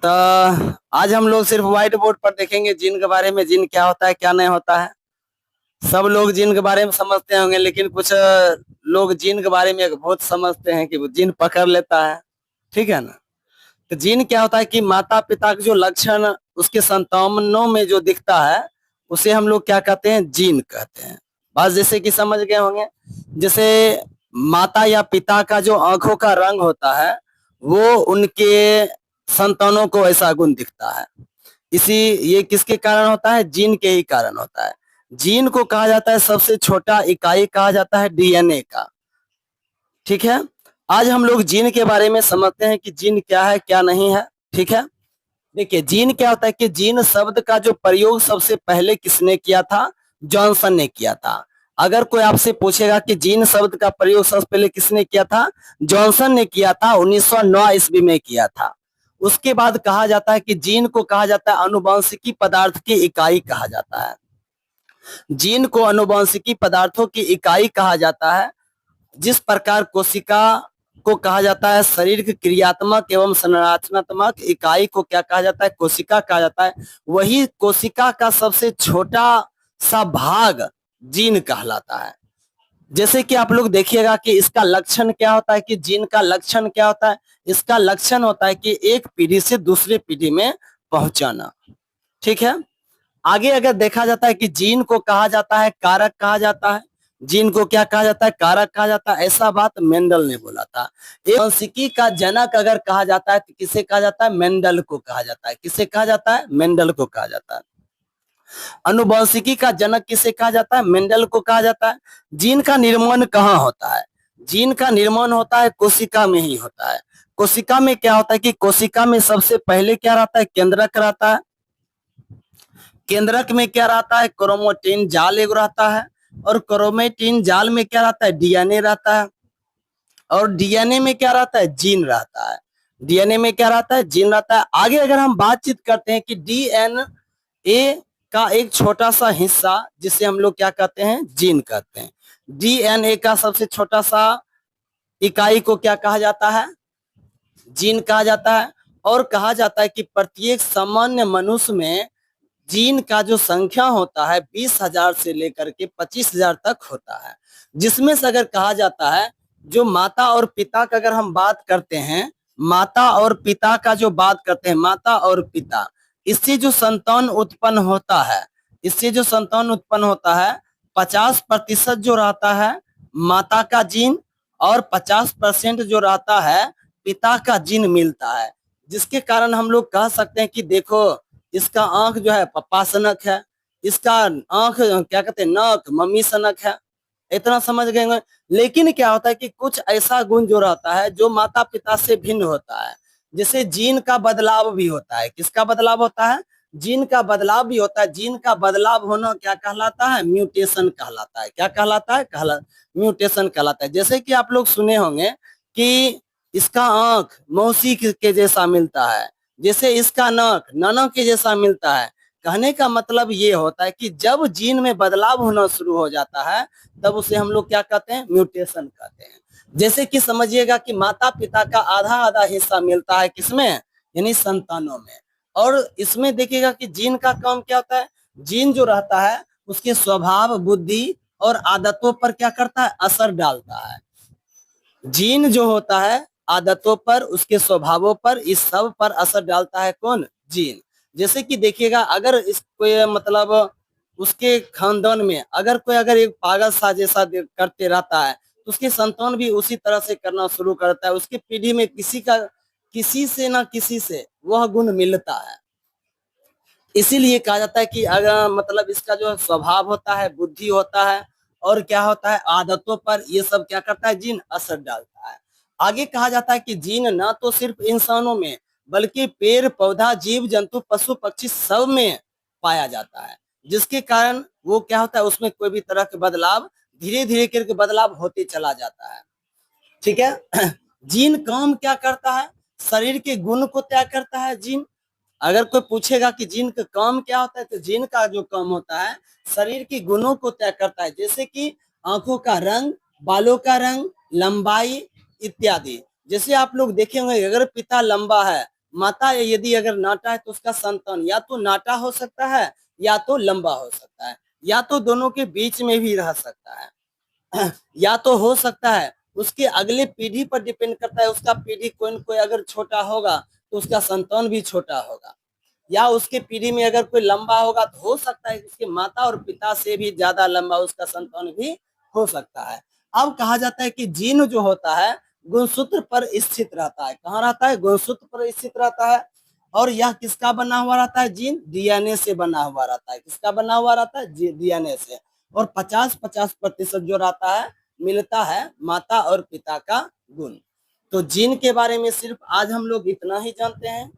तो आज हम लोग सिर्फ व्हाइट बोर्ड पर देखेंगे जिन के बारे में, जिन क्या होता है क्या नहीं होता है। सब लोग जिन के बारे में समझते होंगे, लेकिन कुछ लोग जिन के बारे में बहुत समझते हैं कि वो जिन पकड़ लेता है। ठीक है ना। तो जिन क्या होता है कि माता पिता के जो लक्षण उसके संतानों में जो दिखता है उसे हम लोग क्या कहते हैं, जीन कहते हैं। बस जैसे कि समझ गए होंगे। जैसे माता या पिता का जो आंखों का रंग होता है वो उनके संतानों को ऐसा गुण दिखता है। ये किसके कारण होता है? जीन के ही कारण होता है। जीन को कहा जाता है सबसे छोटा इकाई, कहा जाता है डीएनए का। ठीक है। आज हम लोग जीन के बारे में समझते हैं कि जीन क्या है क्या नहीं है। ठीक है। देखिए जीन क्या होता है कि जीन शब्द का जो प्रयोग सबसे पहले किसने किया था? जॉनसन ने किया था। अगर कोई आपसे पूछेगा कि जीन शब्द का प्रयोग सबसे पहले किसने किया था? जॉनसन ने किया था, 1909 ईस्वी में किया था। उसके बाद कहा जाता है कि जीन को कहा जाता है अनुवांशिकी पदार्थ की इकाई कहा जाता है। जीन को अनुवांशिकी पदार्थों की इकाई कहा जाता है। जिस प्रकार कोशिका को कहा जाता है शरीर की क्रियात्मक एवं संरचनात्मक इकाई को क्या कहा जाता है? कोशिका कहा जाता है। वही कोशिका का सबसे छोटा सा भाग जीन कहलाता है। जैसे कि आप लोग देखिएगा कि इसका लक्षण क्या होता है, कि जीन का लक्षण क्या होता है? इसका लक्षण होता है कि एक पीढ़ी से दूसरी पीढ़ी में पहुंचाना। ठीक है। आगे अगर देखा जाता है कि जीन को कहा जाता है कारक कहा जाता है। जीन को क्या कहा जाता है? कारक कहा जाता है। ऐसा बात मेंडल ने बोला था। आनुवंशिकी का जनक अगर कहा जाता है तो किसे कहा जाता है? मेंडल को कहा जाता है। किसे कहा जाता है? मेंडल को कहा जाता है। अनुवंशिकी का जनक किसे कहा जाता है? मेंडल को कहा जाता है। जीन का निर्माण कहाँ होता है? जीन का निर्माण होता है कोशिका में ही होता है। कोशिका में क्या होता है कि कोशिका में सबसे पहले क्या रहता है? केंद्रक रहता है। केंद्रक में क्या रहता है? क्रोमेटिन जाल एगो रहता है। और क्रोमेटिन जाल में क्या रहता है? डीएनए रहता है। और डीएनए में क्या रहता है? जीन रहता है। डीएनए में क्या रहता है? जीन रहता है। आगे अगर हम बातचीत करते हैं कि डीएनए का एक छोटा सा हिस्सा जिसे हम लोग क्या कहते हैं? जीन कहते हैं। डीएनए का सबसे छोटा सा इकाई को क्या कहा जाता है? जीन कहा जाता है। और कहा जाता है कि प्रत्येक सामान्य मनुष्य में जीन का जो संख्या होता है 20,000 से लेकर के 25,000 तक होता है। जिसमें से अगर कहा जाता है जो माता और पिता का अगर हम बात करते हैं, माता और पिता का जो बात करते हैं, माता और पिता, इससे जो संतान उत्पन्न होता है, इससे जो संतान उत्पन्न होता है 50% जो रहता है माता का जीन और 50% जो रहता है पिता का जीन मिलता है। जिसके कारण हम लोग कह सकते हैं कि देखो इसका आंख जो है पप्पा सनक है, इसका आंख क्या कहते हैं नाक मम्मी सनक है। इतना समझ गए होंगे। लेकिन क्या होता है कि कुछ ऐसा गुण जो रहता है जो माता पिता से भिन्न होता है। जैसे जीन का बदलाव भी होता है। किसका बदलाव होता है? जीन का बदलाव भी होता है। जीन का बदलाव होना क्या कहलाता है? म्यूटेशन कहलाता है। क्या कहलाता है? म्यूटेशन कहलाता है। जैसे कि आप लोग सुने होंगे कि इसका आंख मौसी के जैसा मिलता है, जैसे इसका नाक नाना के जैसा मिलता है। कहने का मतलब ये होता है कि जब जीन में बदलाव होना शुरू हो जाता है तब उसे हम लोग क्या कहते हैं? म्यूटेशन कहते हैं। जैसे कि समझिएगा कि माता पिता का आधा आधा हिस्सा मिलता है किसमें? यानी संतानों में। और इसमें देखिएगा कि जीन का काम क्या होता है? जीन जो रहता है उसके स्वभाव, बुद्धि और आदतों पर क्या करता है? असर डालता है। जीन जो होता है आदतों पर, उसके स्वभावों पर, इस सब पर असर डालता है कौन? जीन। जैसे कि देखिएगा अगर इस कोई मतलब उसके खानदान में अगर कोई अगर एक पागल सा जैसा करते रहता है तो उसके संतान भी उसी तरह से करना शुरू करता है। उसकी पीढ़ी में किसी से ना किसी से वह गुण मिलता है। इसीलिए कहा जाता है कि अगर मतलब इसका जो स्वभाव होता है, बुद्धि होता है और क्या होता है आदतों पर, ये सब क्या करता है? जीन असर डालता है। आगे कहा जाता है कि जीन ना तो सिर्फ इंसानों में बल्कि पेड़ पौधा जीव जंतु पशु पक्षी सब में पाया जाता है। जिसके कारण वो क्या होता है उसमें कोई भी तरह के बदलाव धीरे धीरे करके बदलाव होते चला जाता है। ठीक है। जीन काम क्या करता है? शरीर के गुण को तय करता है जीन। अगर कोई पूछेगा कि जीन का काम क्या होता है तो जीन का जो काम होता है शरीर के गुणों को तय करता है। जैसे कि आंखों का रंग, बालों का रंग, लंबाई इत्यादि। जैसे आप लोग देखे होंगे अगर पिता लंबा है माता यदि अगर नाटा है तो उसका संतान या तो नाटा हो सकता है या तो लंबा हो सकता है, या तो दोनों के बीच में भी रह सकता है, या तो हो सकता है उसके अगले पीढ़ी पर डिपेंड करता है, उसका पीढ़ी कोई न कोई अगर छोटा होगा तो उसका संतान भी छोटा होगा, या उसके पीढ़ी में अगर कोई लंबा होगा तो हो सकता है उसके माता और पिता से भी ज्यादा लंबा उसका संतान भी हो सकता है। अब कहा जाता है कि जीन जो होता है गुणसूत्र पर स्थित रहता है। कहाँ रहता है? गुणसूत्र पर स्थित रहता है। और यह किसका बना हुआ रहता है? जीन डीएनए से बना हुआ रहता है। किसका बना हुआ रहता है? डीएनए से। और 50-50% जो रहता है मिलता है माता और पिता का गुण। तो जीन के बारे में सिर्फ आज हम लोग इतना ही जानते हैं।